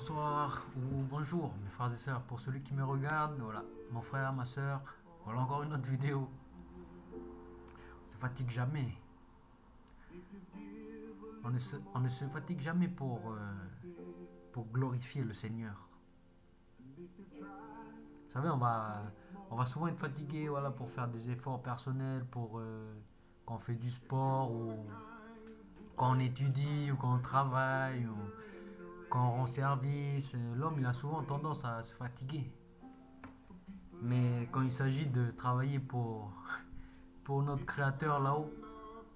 Bonsoir ou bonjour mes frères et sœurs, pour celui qui me regarde, voilà, mon frère, ma sœur, voilà encore une autre vidéo. On se fatigue jamais, on ne se fatigue jamais pour glorifier le Seigneur. Vous savez, on va souvent être fatigué, voilà, pour faire des efforts personnels, quand on fait du sport, ou quand on étudie, ou quand on travaille, ou quand on rend service. L'homme, il a souvent tendance à se fatiguer. Mais quand il s'agit de travailler pour notre Créateur là-haut,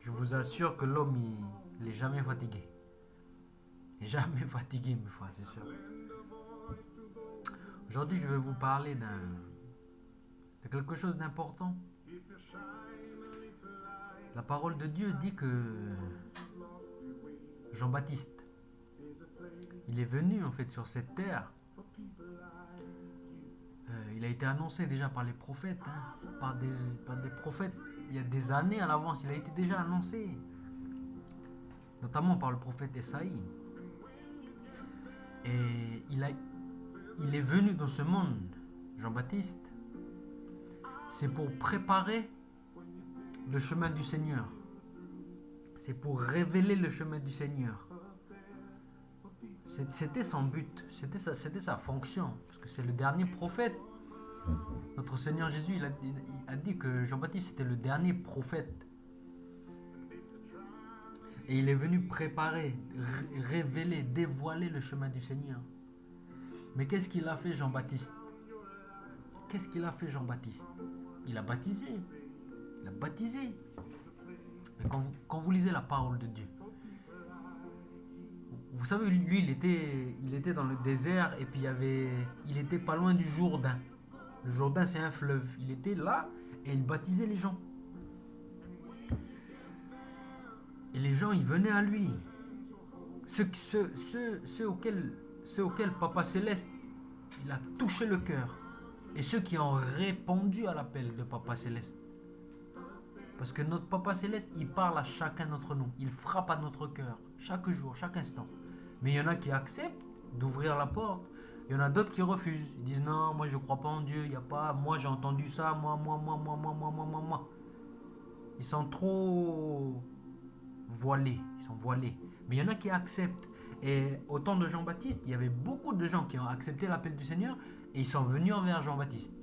je vous assure que l'homme, il est jamais fatigué. Il est jamais fatigué, mes frères, c'est ça. Aujourd'hui, je vais vous parler de quelque chose d'important. La parole de Dieu dit que Jean-Baptiste, il est venu en fait sur cette terre. Il a été annoncé déjà par les prophètes, hein, par des prophètes il y a des années à l'avance. Il a été déjà annoncé, notamment par le prophète Esaïe. Et il est venu dans ce monde, Jean-Baptiste, c'est pour préparer le chemin du Seigneur. C'est pour révéler le chemin du Seigneur. C'était son but, c'était sa fonction, parce que c'est le dernier prophète. Notre Seigneur Jésus, il a dit que Jean-Baptiste était le dernier prophète. Et il est venu préparer, révéler, dévoiler le chemin du Seigneur. Mais qu'est-ce qu'il a fait Jean-Baptiste? Qu'est-ce qu'il a fait Jean-Baptiste? Il a baptisé. Il a baptisé. Mais quand vous lisez la parole de Dieu, vous savez, lui, il était dans le désert et puis il était pas loin du Jourdain. Le Jourdain, c'est un fleuve. Il était là et il baptisait les gens. Et les gens, ils venaient à lui. Ceux auxquels Papa Céleste, il a touché le cœur. Et ceux qui ont répondu à l'appel de Papa Céleste. Parce que notre Papa Céleste, il parle à chacun d'entre nous. Il frappe à notre cœur, chaque jour, chaque instant. Mais il y en a qui acceptent d'ouvrir la porte. Il y en a d'autres qui refusent. Ils disent non, moi je crois pas en Dieu, il n'y a pas, moi j'ai entendu ça, moi. Ils sont trop voilés, ils sont voilés. Mais il y en a qui acceptent. Et au temps de Jean-Baptiste, il y avait beaucoup de gens qui ont accepté l'appel du Seigneur et ils sont venus vers Jean-Baptiste.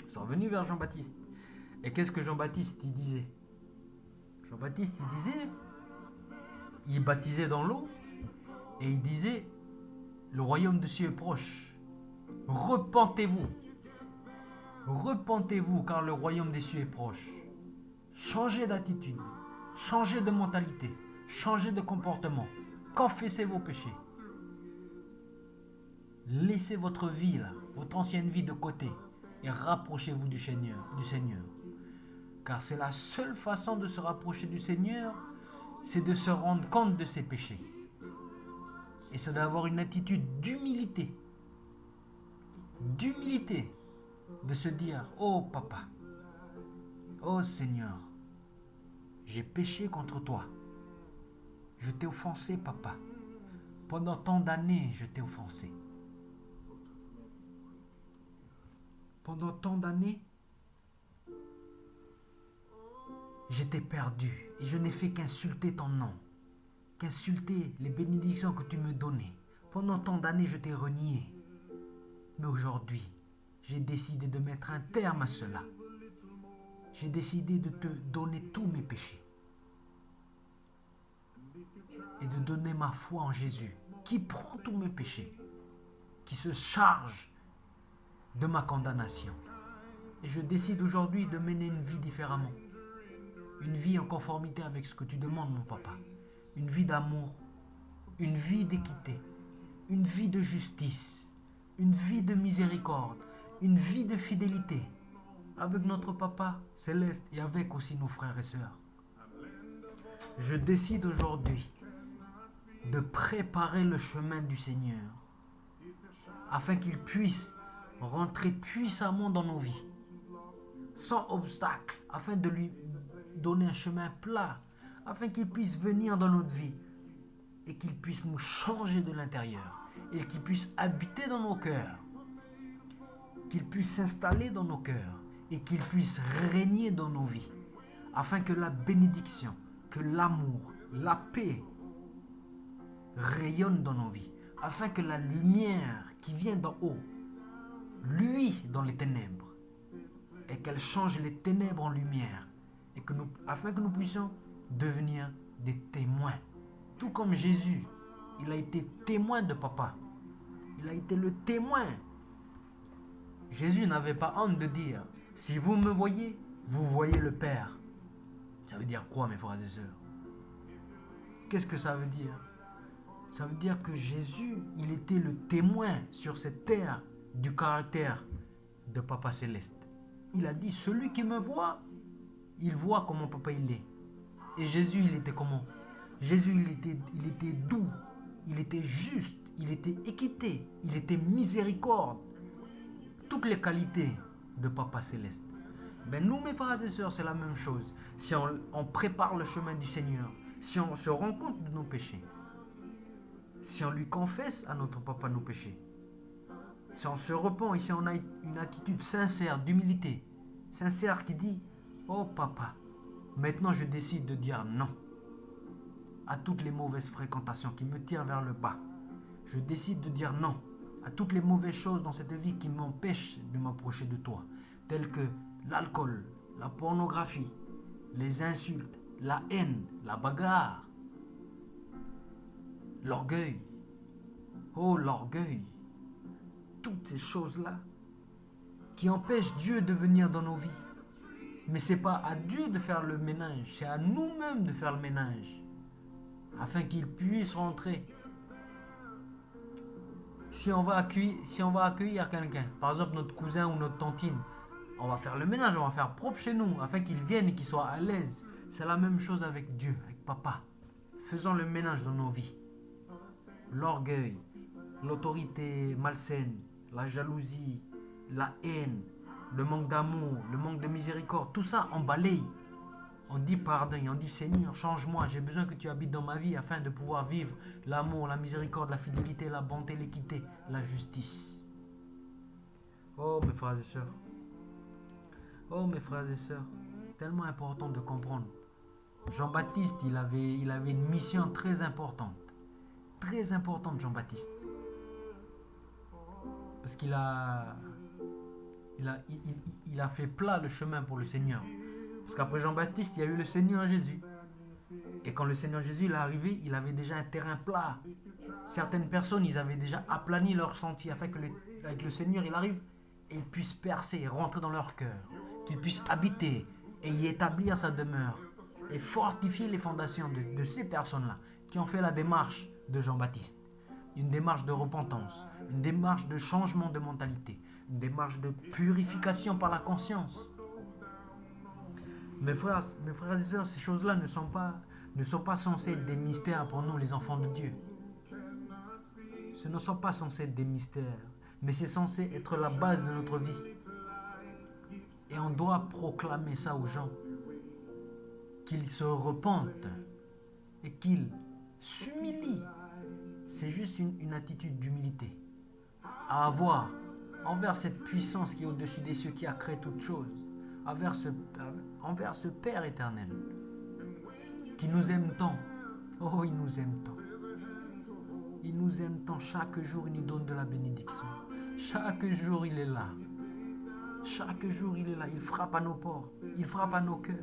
Ils sont venus vers Jean-Baptiste. Et qu'est-ce que Jean-Baptiste il disait? Jean-Baptiste il disait, il baptisait dans l'eau et il disait, le royaume de cieux est proche. Repentez-vous. Repentez-vous car le royaume des cieux est proche. Changez d'attitude, changez de mentalité, changez de comportement. Confessez vos péchés. Laissez votre vie là, votre ancienne vie de côté et rapprochez-vous du Seigneur. Car c'est la seule façon de se rapprocher du Seigneur, c'est de se rendre compte de ses péchés. Et c'est d'avoir une attitude d'humilité. D'humilité. De se dire, oh papa, oh Seigneur, j'ai péché contre toi. Je t'ai offensé, papa. Pendant tant d'années, je t'ai offensé. Pendant tant d'années, je t'ai perdu et je n'ai fait qu'insulter ton nom, qu'insulter les bénédictions que tu me donnais. Pendant tant d'années, je t'ai renié. Mais aujourd'hui, j'ai décidé de mettre un terme à cela. J'ai décidé de te donner tous mes péchés et de donner ma foi en Jésus, qui prend tous mes péchés, qui se charge de ma condamnation. Et je décide aujourd'hui de mener une vie différemment. Une vie en conformité avec ce que tu demandes, mon papa. Une vie d'amour, une vie d'équité, une vie de justice, une vie de miséricorde, une vie de fidélité avec notre papa céleste et avec aussi nos frères et sœurs. Je décide aujourd'hui de préparer le chemin du Seigneur afin qu'il puisse rentrer puissamment dans nos vies, sans obstacle, afin de lui donner un chemin plat, afin qu'il puisse venir dans notre vie et qu'il puisse nous changer de l'intérieur, et qu'il puisse habiter dans nos cœurs, qu'il puisse s'installer dans nos cœurs et qu'il puisse régner dans nos vies, afin que la bénédiction, que l'amour, la paix rayonne dans nos vies, afin que la lumière qui vient d'en haut luit dans les ténèbres et qu'elle change les ténèbres en lumière, et que afin que nous puissions devenir des témoins. Tout comme Jésus, il a été témoin de papa. Il a été le témoin. Jésus n'avait pas honte de dire, si vous me voyez, vous voyez le Père. Ça veut dire quoi, mes frères et sœurs? Qu'est-ce que ça veut dire? Ça veut dire que Jésus, il était le témoin sur cette terre du caractère de Papa Céleste. Il a dit, celui qui me voit, il voit comment papa il est. Et Jésus, il était comment? Jésus, il était doux, il était juste, il était équité, il était miséricorde. Toutes les qualités de Papa Céleste. Ben nous, mes frères et sœurs, c'est la même chose. Si on prépare le chemin du Seigneur, si on se rend compte de nos péchés, si on lui confesse à notre papa nos péchés, si on se repent et si on a une attitude sincère d'humilité, sincère qui dit, oh papa, maintenant je décide de dire non à toutes les mauvaises fréquentations qui me tirent vers le bas. Je décide de dire non à toutes les mauvaises choses dans cette vie qui m'empêchent de m'approcher de toi, telles que l'alcool, la pornographie, les insultes, la haine, la bagarre, l'orgueil. Oh, l'orgueil. Toutes ces choses-là qui empêchent Dieu de venir dans nos vies. Mais ce n'est pas à Dieu de faire le ménage, c'est à nous-mêmes de faire le ménage, afin qu'il puisse rentrer. Si on va accueillir quelqu'un, par exemple notre cousin ou notre tantine, on va faire le ménage, on va faire propre chez nous, afin qu'il vienne et qu'il soit à l'aise. C'est la même chose avec Dieu, avec papa. Faisons le ménage dans nos vies. L'orgueil, l'autorité malsaine, la jalousie, la haine, le manque d'amour, le manque de miséricorde, tout ça on balaye. On dit pardon, on dit Seigneur, change-moi, j'ai besoin que tu habites dans ma vie afin de pouvoir vivre l'amour, la miséricorde, la fidélité, la bonté, l'équité, la justice. Oh mes frères et sœurs, oh mes frères et sœurs, c'est tellement important de comprendre. Jean-Baptiste, il avait une mission très importante, Jean-Baptiste. Parce qu'il a fait plat le chemin pour le Seigneur. Parce qu'après Jean-Baptiste, il y a eu le Seigneur Jésus. Et quand le Seigneur Jésus est arrivé, il avait déjà un terrain plat. Certaines personnes, ils avaient déjà aplani leur sentier afin que avec le Seigneur, il arrive et il puisse percer et rentrer dans leur cœur. Qu'il puisse habiter et y établir sa demeure. Et fortifier les fondations de ces personnes-là qui ont fait la démarche de Jean-Baptiste. Une démarche de repentance, une démarche de changement de mentalité, une démarche de purification par la conscience. Mes frères et sœurs, ces choses-là ne sont pas censées être des mystères pour nous, les enfants de Dieu. Ce ne sont pas censés être des mystères, mais c'est censé être la base de notre vie. Et on doit proclamer ça aux gens, qu'ils se repentent et qu'ils s'humilient. C'est juste une attitude d'humilité à avoir envers cette puissance qui est au-dessus des cieux, qui a créé toutes choses, envers ce Père éternel qui nous aime tant. Oh, il nous aime tant. Il nous aime tant. Chaque jour, il nous donne de la bénédiction. Chaque jour, il est là. Chaque jour, il est là. Il frappe à nos portes. Il frappe à nos cœurs.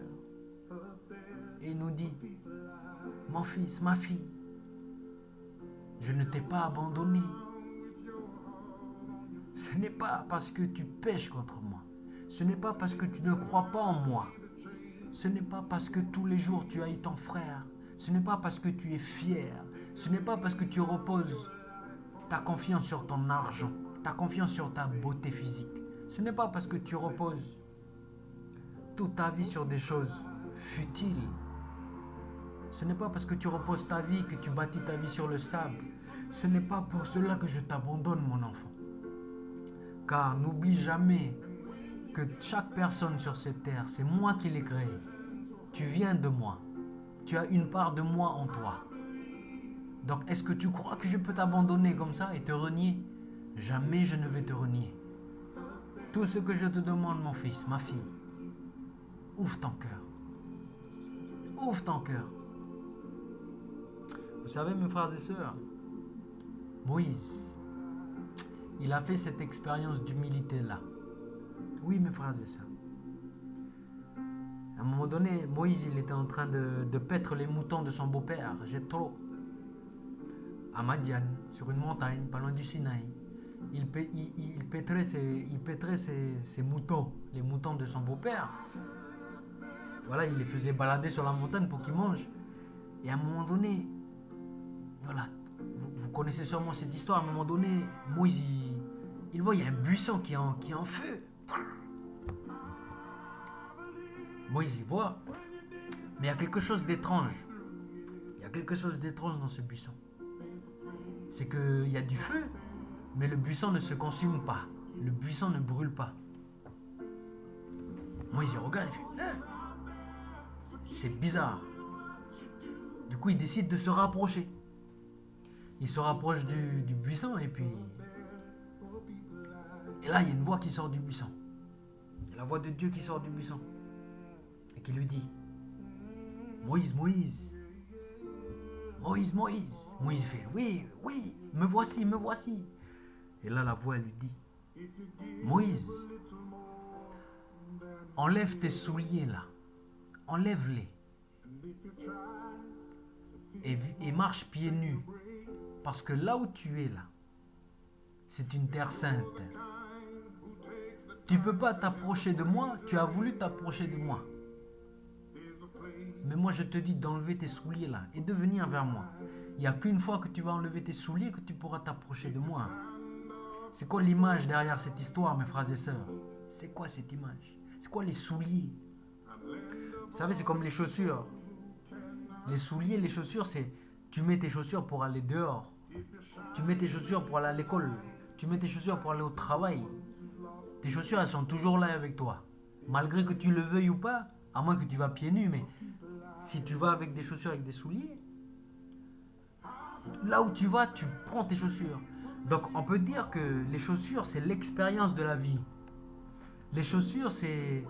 Et il nous dit, mon fils, ma fille, je ne t'ai pas abandonné. Ce n'est pas parce que tu pèches contre moi. Ce n'est pas parce que tu ne crois pas en moi. Ce n'est pas parce que tous les jours tu haïs ton frère. Ce n'est pas parce que tu es fier. Ce n'est pas parce que tu reposes ta confiance sur ton argent, ta confiance sur ta beauté physique. Ce n'est pas parce que tu reposes toute ta vie sur des choses futiles. Ce n'est pas parce que tu reposes ta vie que tu bâtis ta vie sur le sable. Ce n'est pas pour cela que je t'abandonne, mon enfant. Car n'oublie jamais que chaque personne sur cette terre, c'est moi qui l'ai créée. Tu viens de moi. Tu as une part de moi en toi. Donc est-ce que tu crois que je peux t'abandonner comme ça et te renier? Jamais je ne vais te renier. Tout ce que je te demande, mon fils, ma fille, ouvre ton cœur. Ouvre ton cœur. Vous savez, mes frères et sœurs, Moïse, il a fait cette expérience d'humilité-là. Oui, mes frères et sœurs. À un moment donné, Moïse, il était en train de paître les moutons de son beau-père, Jéthro, à Madian, sur une montagne, pas loin du Sinaï. Il paîtrait ses moutons, les moutons de son beau-père. Voilà, il les faisait balader sur la montagne pour qu'ils mangent. Et à un moment donné, voilà, vous connaissez sûrement cette histoire. À un moment donné, Moïse, il voit, il y a un buisson qui est en feu. Moïse, il voit. Mais il y a quelque chose d'étrange. Il y a quelque chose d'étrange dans ce buisson. C'est qu'il y a du feu, mais le buisson ne se consume pas. Le buisson ne brûle pas. Moïse, il regarde, il fait hein? C'est bizarre. Du coup, il décide de se rapprocher. Il se rapproche du buisson et puis... Et là, il y a une voix qui sort du buisson. La voix de Dieu qui sort du buisson. Et qui lui dit Moïse, Moïse. Moïse, Moïse. Moïse fait oui, oui, me voici, me voici. Et là, la voix lui dit Moïse, enlève tes souliers là. Enlève-les. Et marche pieds nus. Parce que là où tu es là, c'est une terre sainte. Tu ne peux pas t'approcher de moi, tu as voulu t'approcher de moi. Mais moi je te dis d'enlever tes souliers là et de venir vers moi. Il n'y a qu'une fois que tu vas enlever tes souliers que tu pourras t'approcher de moi. C'est quoi l'image derrière cette histoire, mes frères et sœurs? C'est quoi cette image? C'est quoi les souliers? Vous savez, c'est comme les chaussures. Les souliers, les chaussures, c'est... Tu mets tes chaussures pour aller dehors. Tu mets tes chaussures pour aller à l'école. Tu mets tes chaussures pour aller au travail. Tes chaussures, elles sont toujours là avec toi. Malgré que tu le veuilles ou pas, à moins que tu vas pieds nus, mais si tu vas avec des chaussures, avec des souliers, là où tu vas, tu prends tes chaussures. Donc on peut dire que les chaussures, c'est l'expérience de la vie. Les chaussures, c'est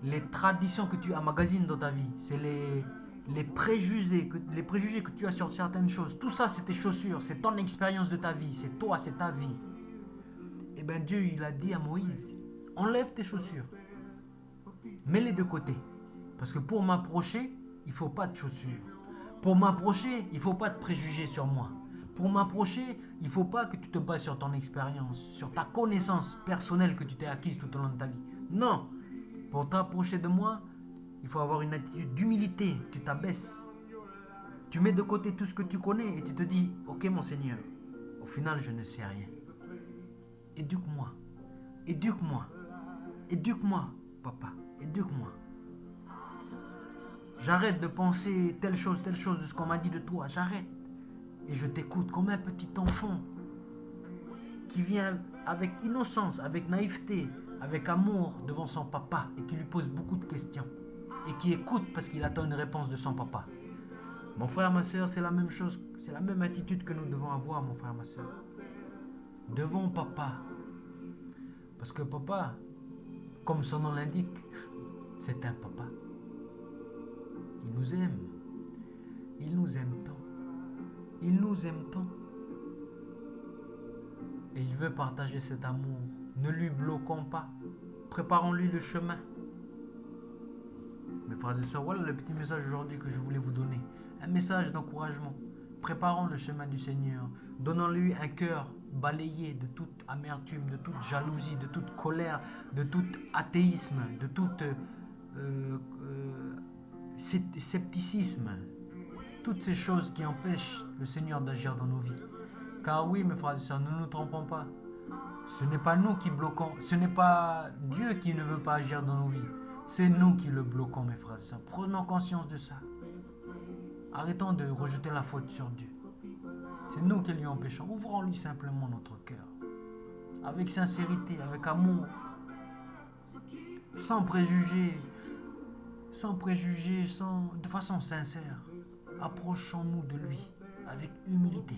les traditions que tu emmagasines dans ta vie. C'est les préjugés que tu as sur certaines choses. Tout ça, c'est tes chaussures. C'est ton expérience de ta vie. C'est toi, c'est ta vie. Et bien Dieu, il a dit à Moïse, enlève tes chaussures. Mets-les de côté. Parce que pour m'approcher, il ne faut pas de chaussures. Pour m'approcher, il ne faut pas de préjugés sur moi. Pour m'approcher, il ne faut pas que tu te bases sur ton expérience, sur ta connaissance personnelle que tu t'es acquise tout au long de ta vie. Non. Pour t'approcher de moi, il faut avoir une attitude d'humilité. Tu t'abaisses. Tu mets de côté tout ce que tu connais et tu te dis, ok mon Seigneur, au final je ne sais rien. Éduque-moi. Éduque-moi. Éduque-moi, papa. Éduque-moi. J'arrête de penser telle chose de ce qu'on m'a dit de toi. J'arrête. Et je t'écoute comme un petit enfant qui vient avec innocence, avec naïveté, avec amour devant son papa et qui lui pose beaucoup de questions. Et qui écoute parce qu'il attend une réponse de son papa. Mon frère, ma soeur, c'est la même chose. C'est la même attitude que nous devons avoir, mon frère, ma soeur. Devant papa. Parce que papa, comme son nom l'indique, c'est un papa. Il nous aime. Il nous aime tant. Il nous aime tant. Et il veut partager cet amour. Ne lui bloquons pas. Préparons-lui le chemin. Mes frères et sœurs, voilà le petit message aujourd'hui que je voulais vous donner. Un message d'encouragement. Préparons le chemin du Seigneur. Donnons-lui un cœur balayé de toute amertume, de toute jalousie, de toute colère, de tout athéisme, de tout scepticisme. Toutes ces choses qui empêchent le Seigneur d'agir dans nos vies. Car oui, mes frères et sœurs, ne nous trompons pas. Ce n'est pas nous qui bloquons. Ce n'est pas Dieu qui ne veut pas agir dans nos vies. C'est nous qui le bloquons, mes frères et sœurs. Prenons conscience de ça. Arrêtons de rejeter la faute sur Dieu. C'est nous qui lui empêchons. Ouvrons-lui simplement notre cœur. Avec sincérité, avec amour. Sans préjugés. De façon sincère. Approchons-nous de lui. avec humilité.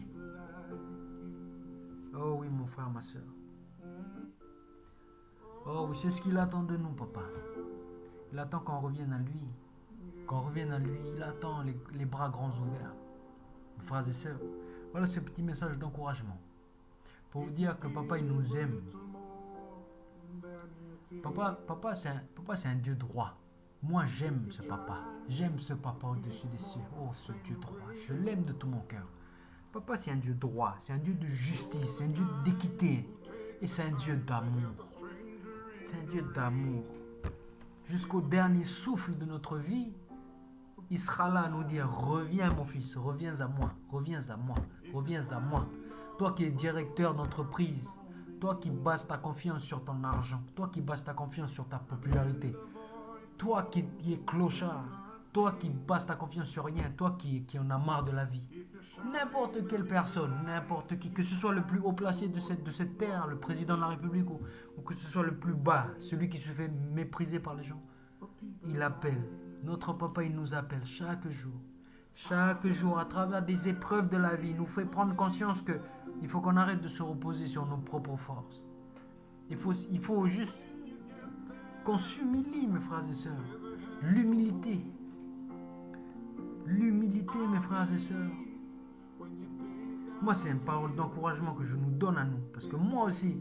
Oh oui, mon frère, ma soeur. Oh oui, c'est ce qu'il attend de nous, papa. Il attend qu'on revienne à lui. Qu'on revienne à lui, il attend les bras grands ouverts. Frères et sœurs, voilà ce petit message d'encouragement. Pour vous dire que papa, il nous aime. Papa, c'est un Dieu droit. Moi, j'aime ce papa. J'aime ce papa au-dessus des cieux. Oh, ce Dieu droit. Je l'aime de tout mon cœur. Papa, c'est un Dieu droit. C'est un Dieu de justice. C'est un Dieu d'équité. Et c'est un Dieu d'amour. C'est un Dieu d'amour. Jusqu'au dernier souffle de notre vie, il sera là à nous dire, reviens mon fils, reviens à moi, reviens à moi, reviens à moi. Toi qui es directeur d'entreprise, toi qui bases ta confiance sur ton argent, toi qui bases ta confiance sur ta popularité, toi qui es clochard, toi qui bases ta confiance sur rien, toi qui en as marre de la vie. N'importe quelle personne, n'importe qui, que ce soit le plus haut placé de cette terre, le président de la République, ou que ce soit le plus bas, celui qui se fait mépriser par les gens, il appelle. Notre papa, il nous appelle chaque jour, à travers des épreuves de la vie, il nous fait prendre conscience que il faut qu'on arrête de se reposer sur nos propres forces. Il faut juste qu'on s'humilie, mes frères et sœurs. L'humilité, mes frères et sœurs. Moi, c'est une parole d'encouragement que je nous donne à nous. Parce que moi aussi,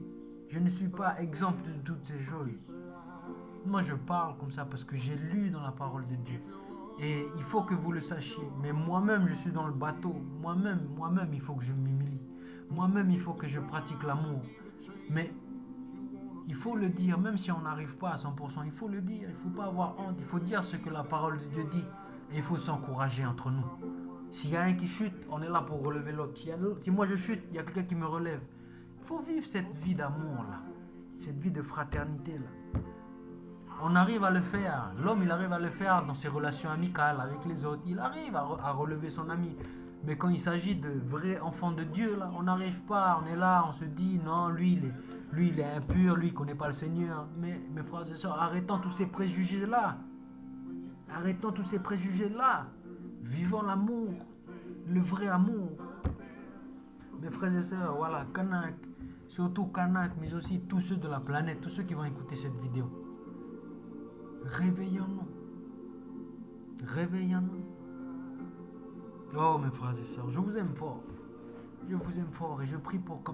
je ne suis pas exempt de toutes ces choses. Moi, je parle comme ça parce que j'ai lu dans la parole de Dieu. Et il faut que vous le sachiez. Mais moi-même, je suis dans le bateau. Moi-même, il faut que je m'humilie. Moi-même, il faut que je pratique l'amour. Mais il faut le dire, même si on n'arrive pas à 100%, il faut le dire. Il ne faut pas avoir honte. Il faut dire ce que la parole de Dieu dit. Et il faut s'encourager entre nous. S'il y a un qui chute, on est là pour relever l'autre. Si moi je chute, il y a quelqu'un qui me relève. Il faut vivre cette vie d'amour-là. Cette vie de fraternité-là. On arrive à le faire. L'homme, il arrive à le faire dans ses relations amicales avec les autres. Il arrive à relever son ami. Mais quand il s'agit de vrais enfants de Dieu, là, on n'arrive pas. On est là, on se dit, non, lui, il est impur, lui, il ne connaît pas le Seigneur. Mais mes frères et sœurs, arrêtons tous ces préjugés-là. Arrêtons tous ces préjugés-là. Vivons l'amour. Le vrai amour. Mes frères et sœurs, voilà, Kanak. Surtout Kanak, mais aussi tous ceux de la planète, tous ceux qui vont écouter cette vidéo. Réveillons-nous. Réveillons-nous. Oh mes frères et sœurs, je vous aime fort. Je vous aime fort et je prie pour que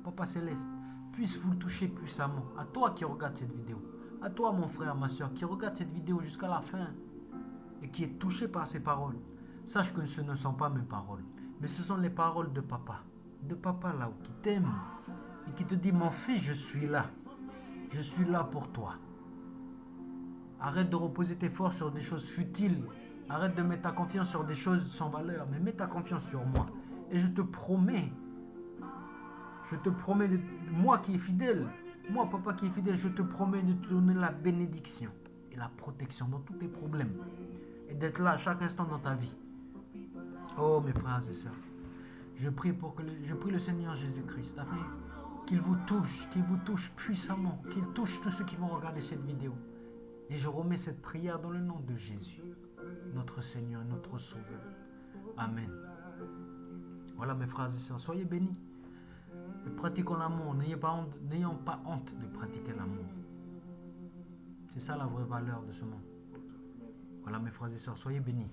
Papa Céleste, puisse vous toucher puissamment. À toi qui regarde cette vidéo. À toi mon frère, ma soeur, qui regarde cette vidéo jusqu'à la fin et qui est touché par ces paroles. Sache que ce ne sont pas mes paroles, mais ce sont les paroles de Papa. De Papa là-haut qui t'aime et qui te dit, mon fils, je suis là. Je suis là pour toi. Arrête de reposer tes forces sur des choses futiles. Arrête de mettre ta confiance sur des choses sans valeur. Mais mets ta confiance sur moi. Et je te promets, moi qui est fidèle, moi papa qui est fidèle, je te promets de te donner la bénédiction et la protection dans tous tes problèmes. Et d'être là à chaque instant dans ta vie. Oh mes frères et sœurs, je prie le Seigneur Jésus-Christ afin qu'il vous touche puissamment, qu'il touche tous ceux qui vont regarder cette vidéo. Et je remets cette prière dans le nom de Jésus, notre Seigneur, notre Sauveur. Amen. Voilà mes frères et sœurs, soyez bénis. Et pratiquons l'amour, n'ayons pas honte de pratiquer l'amour. C'est ça la vraie valeur de ce monde. Voilà mes frères et sœurs, soyez bénis.